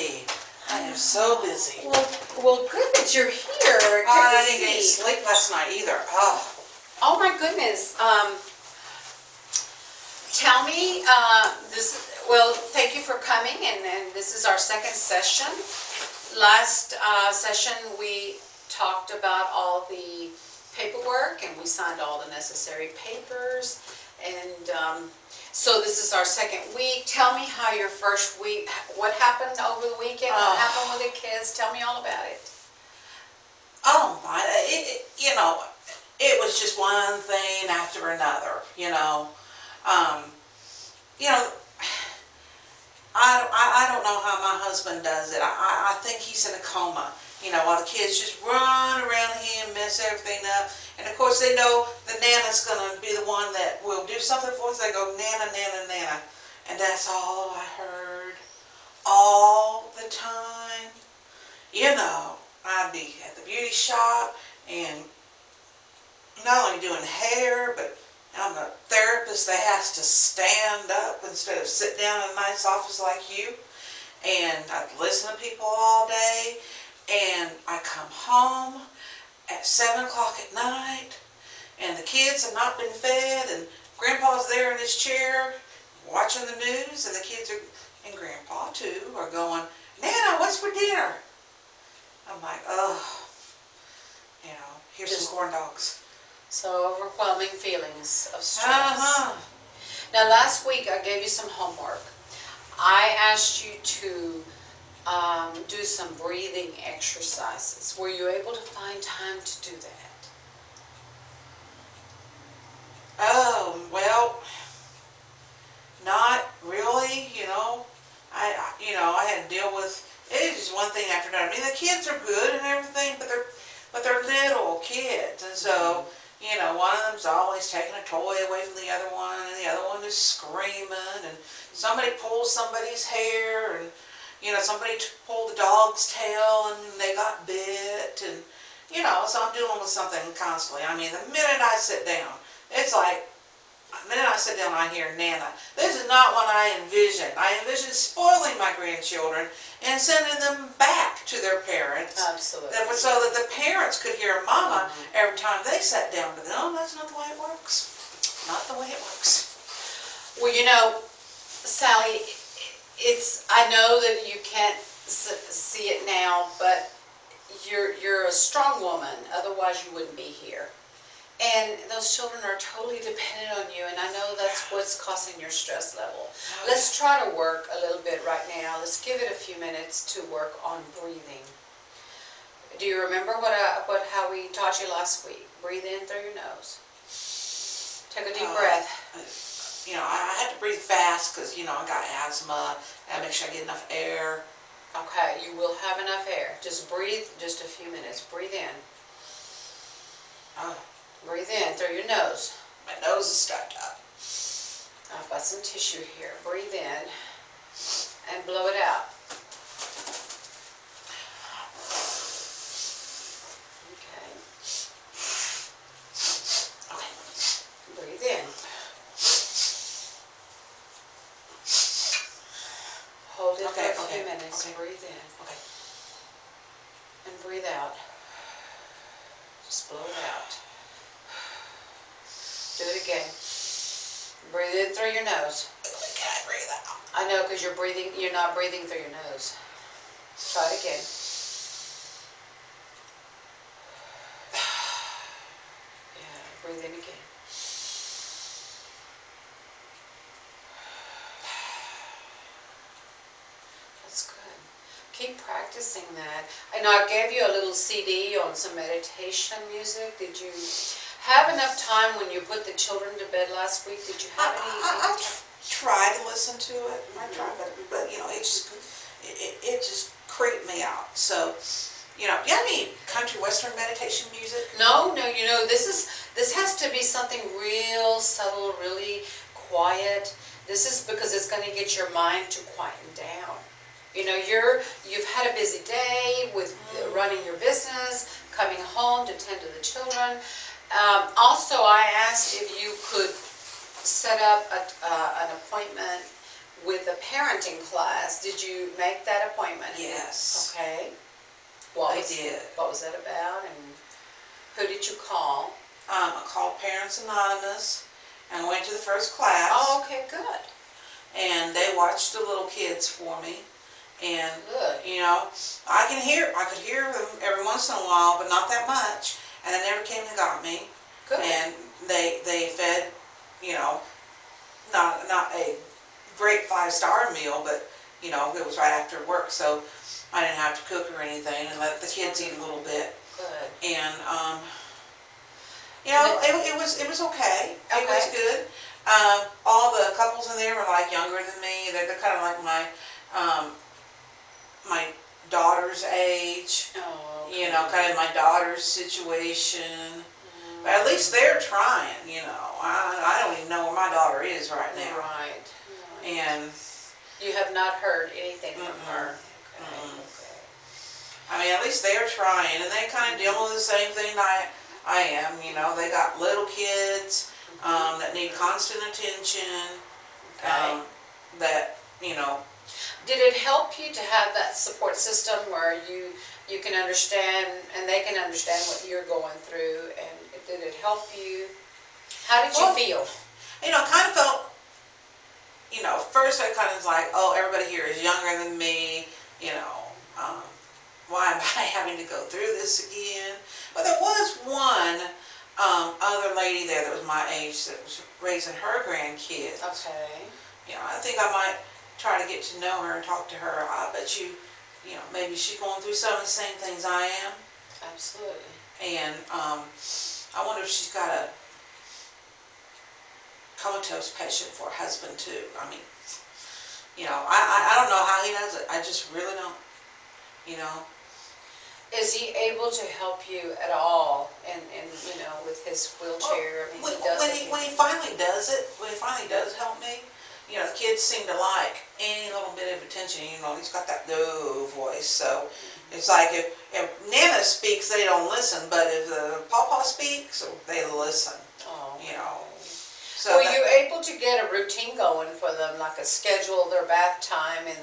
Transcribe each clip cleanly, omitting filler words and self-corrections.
busy. I am so busy. Well, good that you're here. Good I to didn't get any see. sleep last night either. Oh. Oh my goodness. Tell me, well, thank you for coming, and this is our second session. Last session we talked about all the paperwork and we signed all the necessary papers, and so this is our second week. Tell me how your first week, what happened over the weekend, what happened with the kids, tell me all about it. Oh my, it was just one thing after another, you know. You know, I don't know how my husband does it. I think he's in a coma, you know, while the kids just run around him, mess everything up. And of course they know the Nana's going to be the one that will do something for us. They go, Nana, Nana, Nana. And that's all I heard all the time. You know, I'd be at the beauty shop and not only doing hair, but I'm a therapist that has to stand up instead of sit down in a nice office like you. And I listen to people all day. And I come home at 7 o'clock at night. And the kids have not been fed. And Grandpa's there in his chair watching the news. And the kids are, and Grandpa too, are going, Nana, what's for dinner? I'm like, oh, you know, here's some corn dogs. So overwhelming feelings of stress. Now last week I gave you some homework. I asked you to do some breathing exercises. Were you able to find time to do that? Oh, well, not really, you know. I had to deal with, it's just one thing after another. I mean, the kids are good and everything, but they're little kids, and so, you know, one of them's always taking a toy away from the other one, and the other one is screaming, and somebody pulls somebody's hair, and, you know, somebody pulled the dog's tail, and they got bit, and, you know, so I'm dealing with something constantly. I mean, the minute I sit down, it's like, the minute I sit down, I hear Nana. This is not what I envisioned. I envisioned spoiling my grandchildren and sending them back to their parents. Absolutely. So that the parents could hear Mama every time they sat down. But no, that's not the way it works. Not the way it works. Well, you know, Sally, I know that you can't see it now, but you're a strong woman. Otherwise, you wouldn't be here. And those children are totally dependent on you, and I know that's what's causing your stress level. Let's try to work a little bit right now. Let's give it a few minutes to work on breathing. Do you remember how we taught you last week? Breathe in through your nose. Take a deep breath. You know, I had to breathe fast because, you know, I got asthma. I gotta make sure I get enough air. Okay, you will have enough air. Just breathe just a few minutes. Breathe in. Breathe in through your nose. My nose is stuck up. I've got some tissue here. Breathe in and blow it out. Okay. Okay. Breathe in. Hold it for a few minutes. Okay. Breathe in. Okay. And breathe out. Just blow it out. Do it again. Breathe in through your nose. Can I breathe out? I know, because you're not breathing through your nose. Try it again. Yeah, breathe in again. That's good. Keep practicing that. I know I gave you a little CD on some meditation music. Did you have enough time when you put the children to bed last week? Did you have any? I tried to listen to it. I tried, but you know, it just creeped me out. So, you know, do you have any country western meditation music? No, you know, this has to be something real subtle, really quiet. This is because it's going to get your mind to quieten down. You know, you've had a busy day with running your business, coming home to tend to the children. Also, I asked if you could set up an appointment with a parenting class. Did you make that appointment? Yes. Okay. I did. What was that about, and who did you call? I called Parents Anonymous and went to the first class. Oh, okay, good. And they watched the little kids for me. And, Good. you know, I could hear them every once in a while, but not that much. And they never came and got me. Good. And they fed, you know, not a great 5-star meal, but, you know, it was right after work, so I didn't have to cook or anything, and let the kids eat a little bit. Good. And, you know, it was okay. It was Okay. good. All the couples in there were like younger than me. They're kind of like my daughter's age. Oh, okay. You know, kind of my daughter's situation. But at least they're trying, you know. I don't even know where my daughter is right now. Right. And you have not heard anything from her. Okay. Okay. I mean, at least they're trying, and they kind of dealing with the same thing I am. You know, they got little kids that need constant attention. Okay. That, you know. Did it help you to have that support system where you can understand and they can understand what you're going through, and did it help you? How did you feel? You know, kind of felt, you know, first I kind of was like, oh, everybody here is younger than me, you know, why am I having to go through this again? But there was one other lady there that was my age that was raising her grandkids. Okay. You know, I think I might try to get to know her and talk to her. I bet you, you know, maybe she's going through some of the same things I am. Absolutely. And I wonder if she's got a comatose patient for a husband too. I mean, you know, I don't know how he does it. I just really don't, you know. Is he able to help you at all, and you know, with his wheelchair? I mean, When he finally does it, when he finally does help me, you know, the kids seem to like any little bit of attention. You know, he's got that low voice, so it's like if Nana speaks, they don't listen, but if Pawpaw speaks, they listen. Oh. You know. So were you able to get a routine going for them, like a schedule of their bath time, and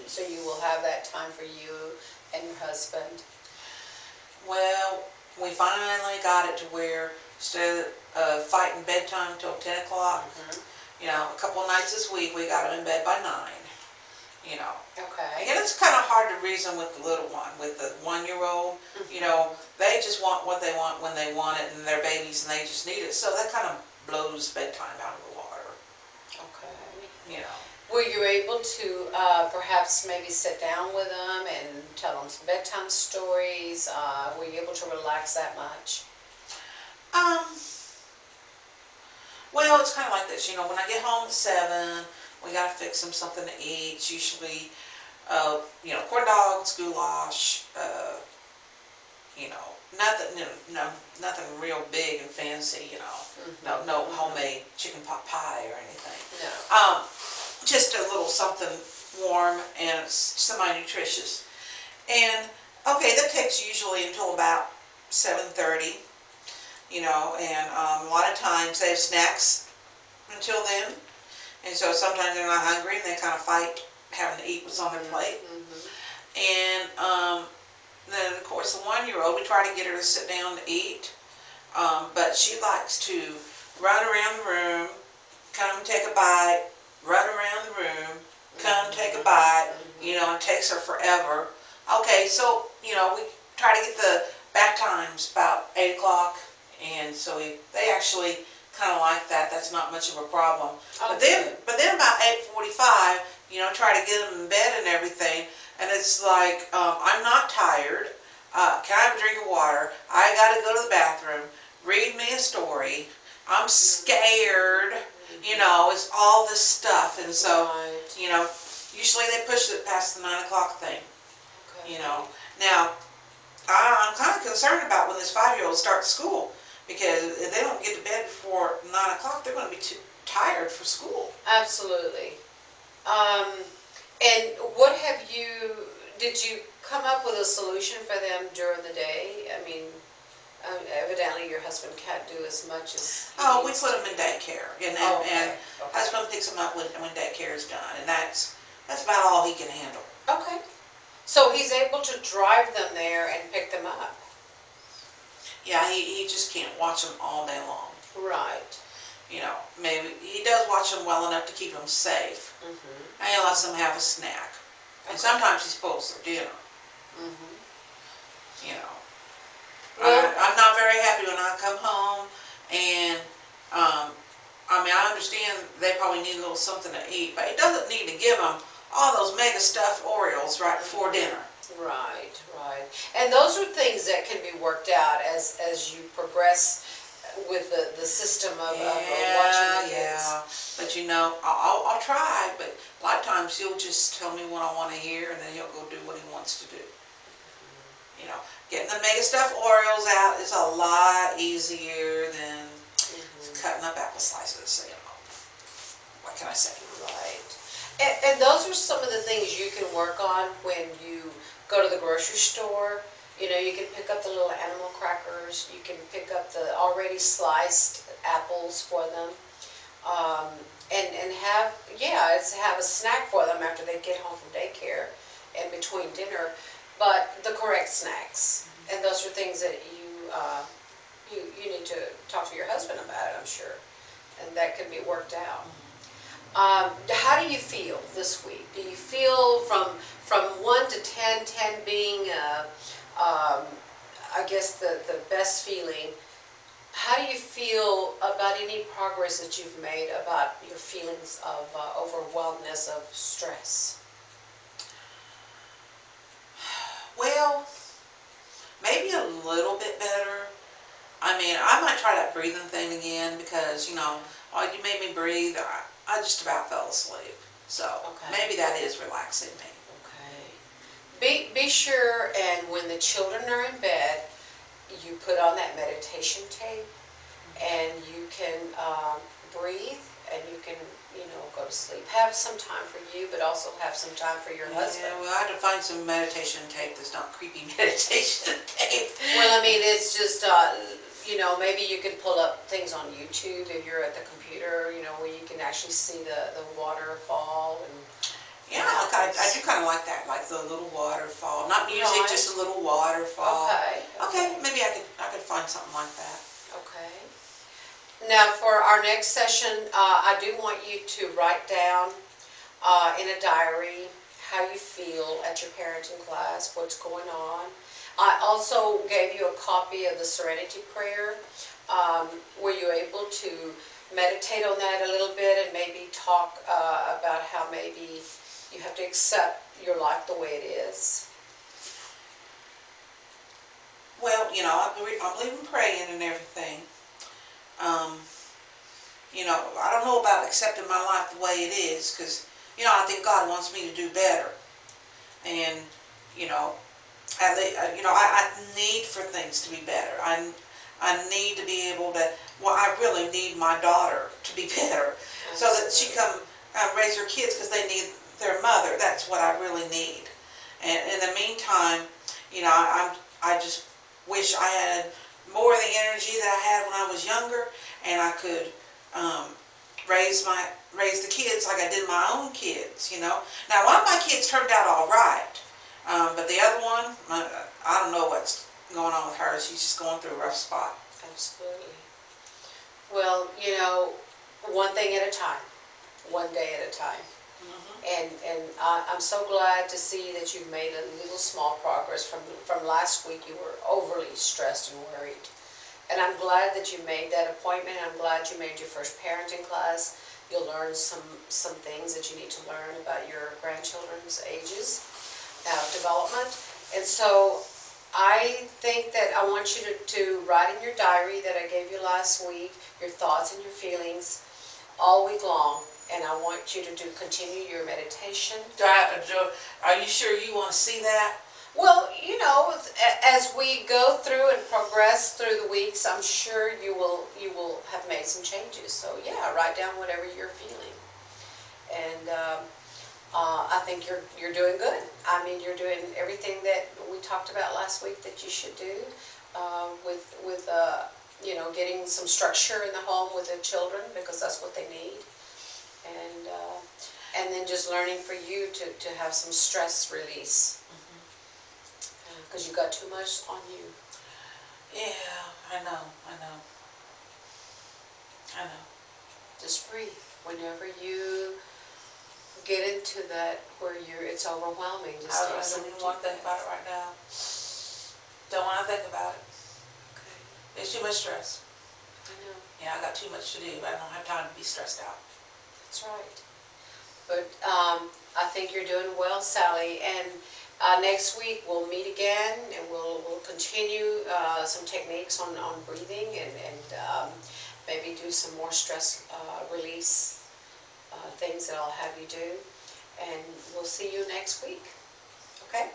so you will have that time for you and your husband? Well, we finally got it to where instead of fighting bedtime until 10 o'clock, you know, a couple of nights this week we got them in bed by 9, you know. Okay. And it's kind of hard to reason with the little one, with the 1-year-old, you know, they just want what they want when they want it, and they're babies and they just need it, so that kind of blows bedtime out of the water. Okay. You know. Were you able to perhaps maybe sit down with them and tell them some bedtime stories? Were you able to relax that much? Well, it's kind of like this, you know, when I get home at 7, we got to fix them something to eat. It's usually, you know, corn dogs, goulash, you know, nothing real big and fancy, you know, no homemade chicken pot pie or anything. No. Just a little something warm and semi-nutritious. And, okay, that takes usually until about 7:30, you know, and a lot of times they have snacks until then. And so sometimes they're not hungry and they kind of fight having to eat what's on their plate. And then, of course, the 1-year-old, we try to get her to sit down to eat. But she likes to run around the room, come take a bite, run around the room, come take a bite, you know, it takes her forever. Okay, so, you know, we try to get the bath times about 8 o'clock, and so they actually kind of like that. That's not much of a problem. But then about 8:45, you know, try to get them in bed and everything, and it's like, I'm not tired. Can I have a drink of water? I got to go to the bathroom. Read me a story. I'm scared. You know, it's all this stuff, and so, you know, usually they push it past the 9 o'clock thing, you know. Now, I'm kind of concerned about when this 5-year-old starts school, because if they don't get to bed before 9 o'clock, they're going to be too tired for school. Absolutely. And what did you come up with a solution for them during the day? I mean, Evidently your husband can't do as much as he Oh, we needs put to. them in daycare, and Oh, and okay, okay. husband picks them up when daycare is done, and that's about all he can handle. Okay. So he's able to drive them there and pick them up? Yeah, he just can't watch them all day long. Right. You know, maybe he does watch them well enough to keep them safe, Mm-hmm. and he lets them have a snack. And Okay. sometimes he spoils their dinner, Mm-hmm. you know. Well, I'm not very happy when I come home and, I mean, I understand they probably need a little something to eat, but it doesn't need to give them all those mega stuffed Oreos right before dinner. right, right. And those are things that can be worked out as you progress with the system of watching the kids. Yeah. But you know, I'll try, but a lot of times he'll just tell me what I want to hear, and then he'll go do what he wants to do. You know, getting the mega stuffed Oreos out is a lot easier than cutting up apple slices, you know. What can I say? Right. And those are some of the things you can work on when you go to the grocery store. You know, you can pick up the little animal crackers. You can pick up the already sliced apples for them. And have, yeah, it's have a snack for them after they get home from daycare and between dinner, but the correct snacks. And those are things that you need to talk to your husband about, I'm sure, and that can be worked out. How do you feel this week? Do you feel from 1 to 10, 10 being, I guess, the best feeling? How do you feel about any progress that you've made about your feelings of overwhelmness, of stress? Well, maybe a little bit better. I mean, I might try that breathing thing again because, you know, while you made me breathe, I just about fell asleep. So Okay. maybe that is relaxing me. Okay. Be sure, and when the children are in bed, you put on that meditation tape, and you can breathe, and you can, go to sleep. Have some time for you, but also have some time for your husband. Yeah, well, I had to find some meditation tape that's not creepy meditation tape. Well, I mean, it's just, maybe you can pull up things on YouTube if you're at the computer, where you can actually see the waterfall and Yeah, look, I do kind of like that, like the little waterfall. Not music, Right. just a little waterfall. Okay. Okay, maybe I could find something like that. Okay. Now, for our next session, I do want you to write down in a diary how you feel at your parenting class, what's going on. I also gave you a copy of the Serenity Prayer. Were you able to meditate on that a little bit and maybe talk about how maybe you have to accept your life the way it is? Well, you know, I believe in praying and everything. Um, you know, I don't know about accepting my life the way it is because, you know, I think God wants me to do better. And, you know, I need for things to be better. I need to be able to, well, I really need my daughter to be better so that she can raise her kids because they need their mother. That's what I really need. And in the meantime, you know, I just wish I had more of the energy that I had when I was younger, and I could um, raise the kids like I did my own kids. You know. Now one of my kids turned out all right, but the other one, I don't know what's going on with her. She's just going through a rough spot. Absolutely. Well, one thing at a time, one day at a time. And I'm so glad to see that you've made a little small progress from last week. You were overly stressed and worried. And I'm glad that you made that appointment. I'm glad you made your first parenting class. You'll learn some things that you need to learn about your grandchildren's ages, development. And so I think that I want you to write in your diary that I gave you last week, your thoughts and your feelings all week long. And I want you to continue your meditation. Are you sure you want to see that? Well, as we go through and progress through the weeks, I'm sure you will have made some changes. So yeah, write down whatever you're feeling. And I think you're doing good. I mean, you're doing everything that we talked about last week that you should do. with getting some structure in the home with the children, because that's what they need. And then just learning for you to have some stress release, because you got too much on you. Yeah, I know. Just breathe. Whenever you get into that where it's overwhelming, just I take don't some even deep want to think about it right now. Don't want to think about it. Okay. It's too much stress. I know. Yeah, I got too much to do. I don't have time to be stressed out. That's right. But I think you're doing well, Sally. And next week we'll meet again, and we'll continue some techniques on breathing, and maybe do some more stress release things that I'll have you do. And we'll see you next week. Okay?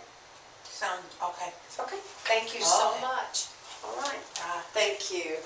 Sound okay. Okay. Thank you so Okay. much. All right. Bye. Thank you.